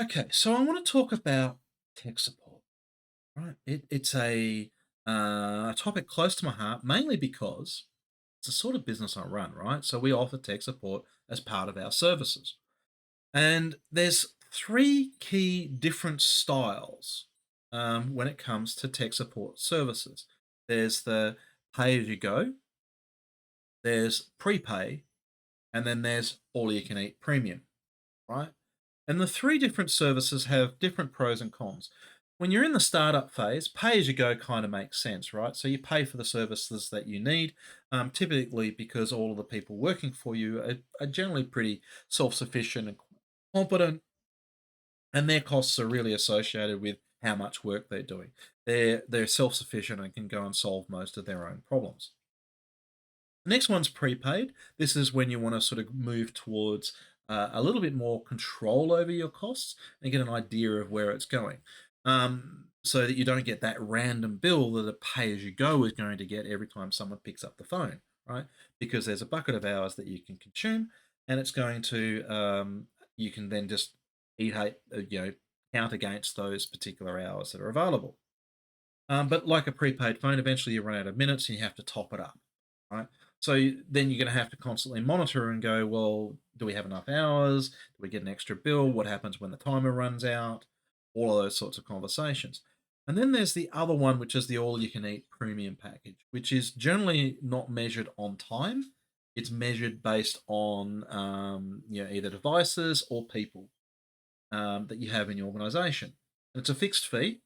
Okay, so I want to talk about tech support. Right, it's a topic close to my heart, mainly because it's the sort of business I run. Right, so we offer tech support as part of our services, and there's three key different styles when it comes to tech support services. There's the pay as you go, there's prepay, and then there's all you can eat premium. Right? And the three different services have different pros and cons. When you're in the startup phase, pay as you go kind of makes sense, right? So you pay for the services that you need, typically because all of the people working for you are generally pretty self sufficient and competent, and their costs are really associated with how much work they're doing. They're self sufficient and can go and solve most of their own problems. The next one's prepaid. This is when you want to sort of move towards a little bit more control over your costs and get an idea of where it's going. So that you don't get that random bill that a pay as you go is going to get every time someone picks up the phone, right? Because there's a bucket of hours that you can consume, and it's going to, you can then just count against those particular hours that are available. But like a prepaid phone, eventually you run out of minutes and you have to top it up, right? So then you're going to have to constantly monitor and go, well, do we have enough hours? Do we get an extra bill? What happens when the timer runs out? All of those sorts of conversations. And then there's the other one, which is the all you can eat premium package, which is generally not measured on time. It's measured based on either devices or people that you have in your organization. And it's a fixed fee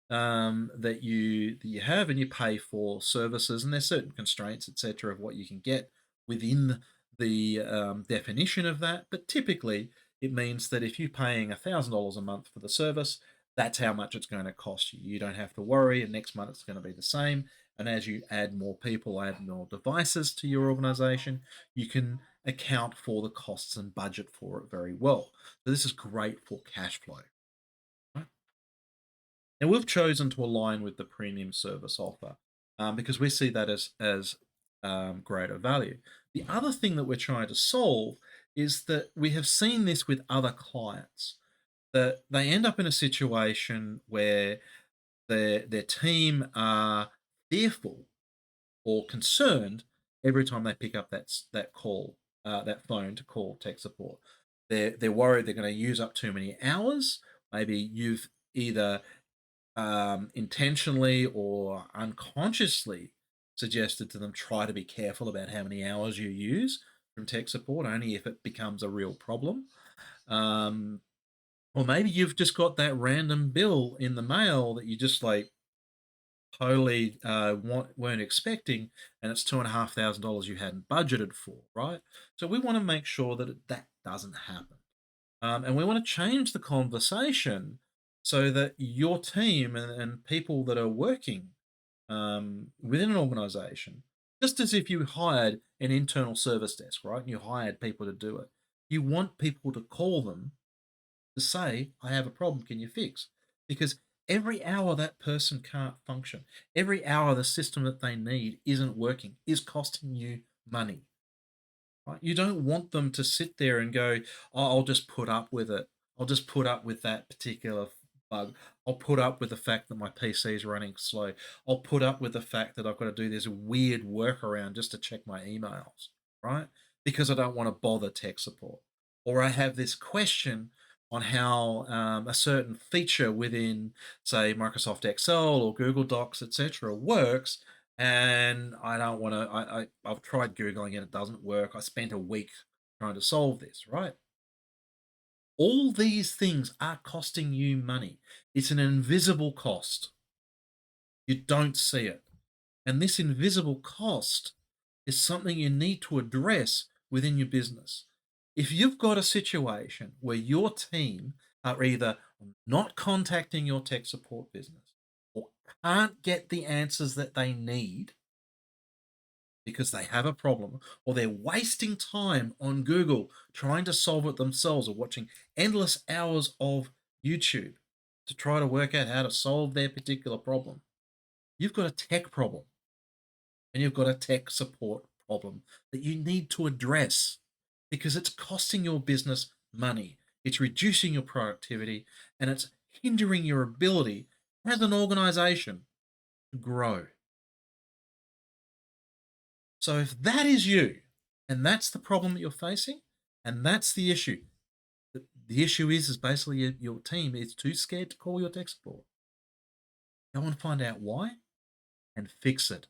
that you have, and you pay for services. And there's certain constraints, etc., of what you can get within the definition of that. But typically, it means that if you're paying $1,000 a month for the service, that's how much it's going to cost you. You don't have to worry, and next month it's going to be the same. And as you add more people, add more devices to your organization, you can account for the costs and budget for it very well. So this is great for cash flow. Right? And we've chosen to align with the premium service offer because we see that as greater value. The other thing that we're trying to solve is that we have seen this with other clients that they end up in a situation where their team are fearful or concerned every time they pick up that call, that phone to call tech support. They're worried they're going to use up too many hours. Maybe you've either intentionally or unconsciously suggested to them try to be careful about how many hours you use from tech support, only if it becomes a real problem. Um, or maybe you've just got that random bill in the mail that you just like totally weren't expecting, and it's $2,500 you hadn't budgeted for, right? So we want to make sure that that doesn't happen, and we want to change the conversation so that your team and people that are working within an organization, just as if you hired an internal service desk, right? And you hired people to do it. You want people to call them to say, I have a problem, can you fix? Because every hour that person can't function, every hour the system that they need isn't working, is costing you money. Right? You don't want them to sit there and go, oh, I'll just put up with it. I'll just put up with that particular bug. I'll put up with the fact that my PC is running slow. I'll put up with the fact that I've got to do this weird workaround just to check my emails, right? Because I don't want to bother tech support. Or I have this question on how a certain feature within, say, Microsoft Excel or Google Docs, etc., works, and I don't want to. I've tried googling it; it doesn't work. I spent a week trying to solve this. Right? All these things are costing you money. It's an invisible cost. You don't see it, and this invisible cost is something you need to address within your business. If you've got a situation where your team are either not contacting your tech support business or can't get the answers that they need because they have a problem, or they're wasting time on Google trying to solve it themselves, or watching endless hours of YouTube to try to work out how to solve their particular problem. You've got a tech problem, and you've got a tech support problem that you need to address because it's costing your business money. it's reducing your productivity, and it's hindering your ability as an organization to grow. So if that is you, and that's the problem that you're facing, and that's the issue, the issue is basically your team is too scared to call your tech support. Go and find out why and fix it.